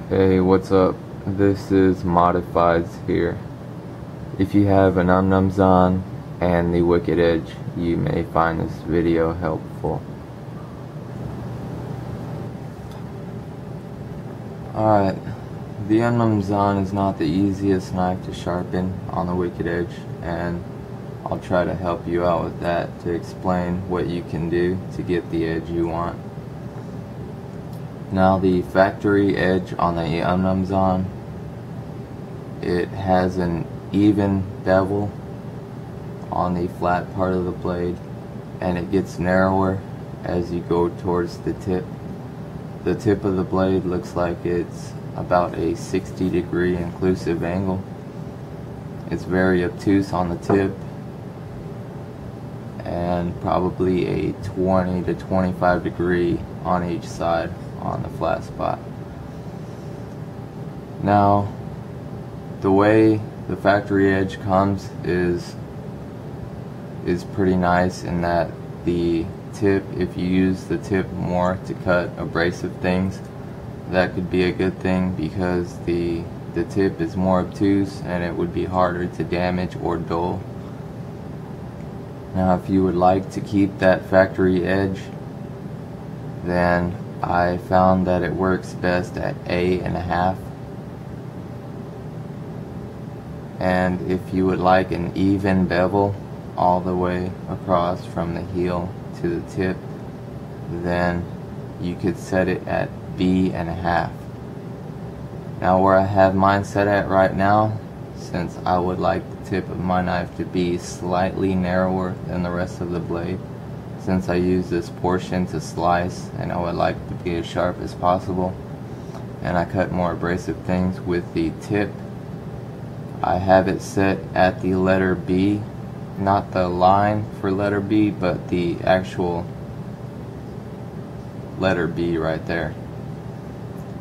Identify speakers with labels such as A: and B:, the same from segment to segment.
A: Hey, what's up? This is Modifieds here. If you have an Umnumzaan and the Wicked Edge, you may find this video helpful. Alright, the Umnumzaan is not the easiest knife to sharpen on the Wicked Edge, and I'll try to help you out with that to explain what you can do to get the edge you want. Now, the factory edge on the Umnumzaan, it has an even bevel on the flat part of the blade, and it gets narrower as you go towards the tip. The tip of the blade looks like it's about a 60-degree inclusive angle. It's very obtuse on the tip, and probably a 20 to 25 degree on each side on the flat spot. Now, the way the factory edge comes is pretty nice in that the tip, if you use the tip more to cut abrasive things, that could be a good thing because the tip is more obtuse and it would be harder to damage or dull. Now, if you would like to keep that factory edge, then I found that it works best at A1/2. And if you would like an even bevel all the way across from the heel to the tip, then you could set it at B1/2. Now, where I have mine set at right now, since I would like the tip of my knife to be slightly narrower than the rest of the blade, since I use this portion to slice and I would like to be as sharp as possible, and I cut more abrasive things with the tip, I have it set at the letter B, not the line for letter B, but the actual letter B right there.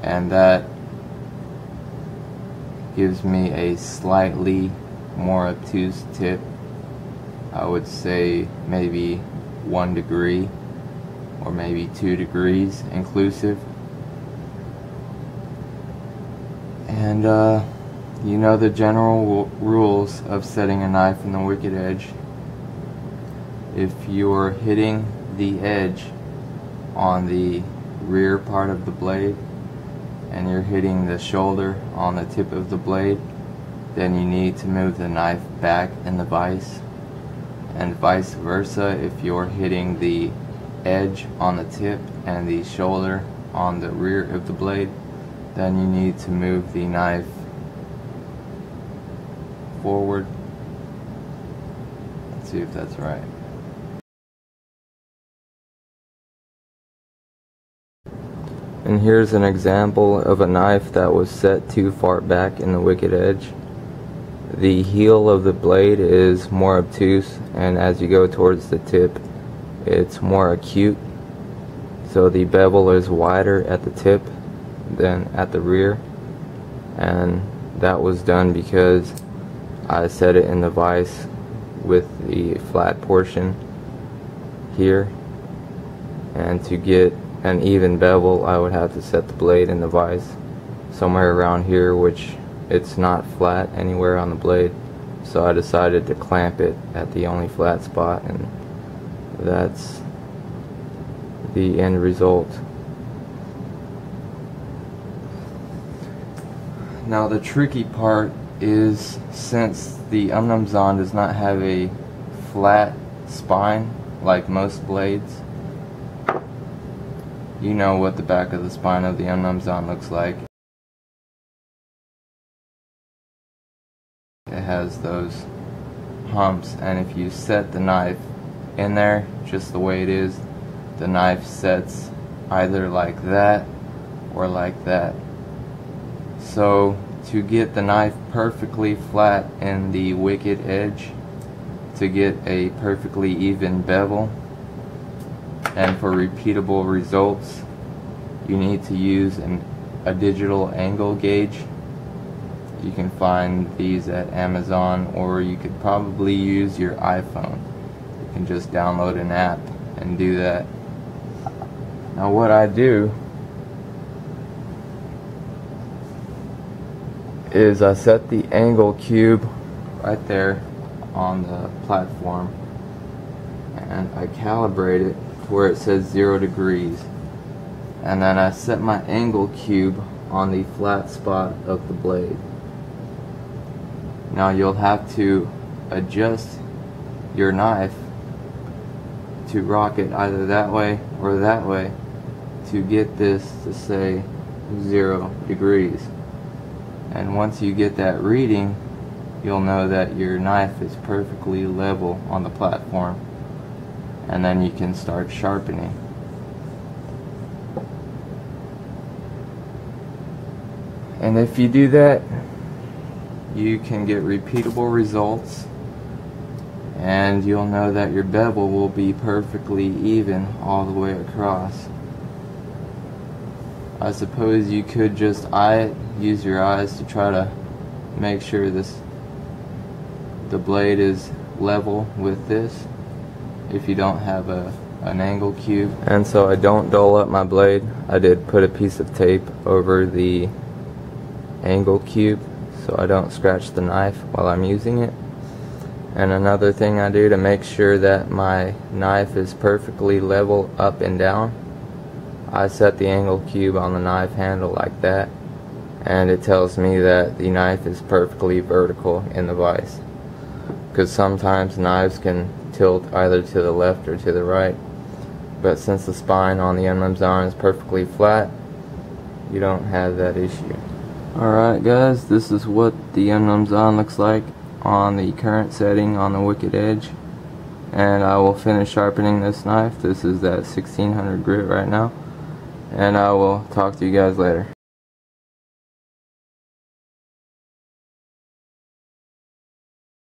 A: And that gives me a slightly more obtuse tip. I would say maybe 1 degree or maybe 2 degrees inclusive. And you know the general rules of setting a knife in the Wicked Edge. If you're hitting the edge on the rear part of the blade and you're hitting the shoulder on the tip of the blade, then you need to move the knife back in the vise, and vice versa. If you're hitting the edge on the tip and the shoulder on the rear of the blade, then you need to move the knife forward. Let's see if that's right. And here's an example of a knife that was set too far back in the Wicked Edge. The heel of the blade is more obtuse, and as you go towards the tip, it's more acute. So the bevel is wider at the tip than at the rear, and that was done because I set it in the vise with the flat portion here, and to get an even bevel I would have to set the blade in the vise somewhere around here, which it's not flat anywhere on the blade, so I decided to clamp it at the only flat spot, and that's the end result. Now, the tricky part is, since the Umnumzaan does not have a flat spine like most blades, you know what the back of the spine of the Umnumzaan looks like. It has those humps, and if you set the knife in there just the way it is, the knife sets either like that or like that. So to get the knife perfectly flat in the Wicked Edge, to get a perfectly even bevel, and for repeatable results, you need to use a digital angle gauge. You can find these at Amazon, or you could probably use your iPhone. You can just download an app and do that. Now, what I do is I set the angle cube right there on the platform, and I calibrate it where it says 0 degrees, and then I set my angle cube on the flat spot of the blade. Now you'll have to adjust your knife to rock it either that way or that way to get this to say 0 degrees. And once you get that reading, you'll know that your knife is perfectly level on the platform, and then you can start sharpening. And if you do that, you can get repeatable results, and you'll know that your bevel will be perfectly even all the way across. I suppose you could just eye it, use your eyes to try to make sure the blade is level with this if you don't have an angle cube. And so I don't dull up my blade, I did put a piece of tape over the angle cube so I don't scratch the knife while I'm using it. And another thing I do to make sure that my knife is perfectly level up and down, I set the angle cube on the knife handle like that, and it tells me that the knife is perfectly vertical in the vise. Because sometimes knives can tilt either to the left or to the right, but since the spine on the Umnumzaan is perfectly flat, you don't have that issue. Alright guys, this is what the Umnumzaan looks like on the current setting on the wicked edge, and I will finish sharpening this knife. This is that 1600 grit right now, and I will talk to you guys later.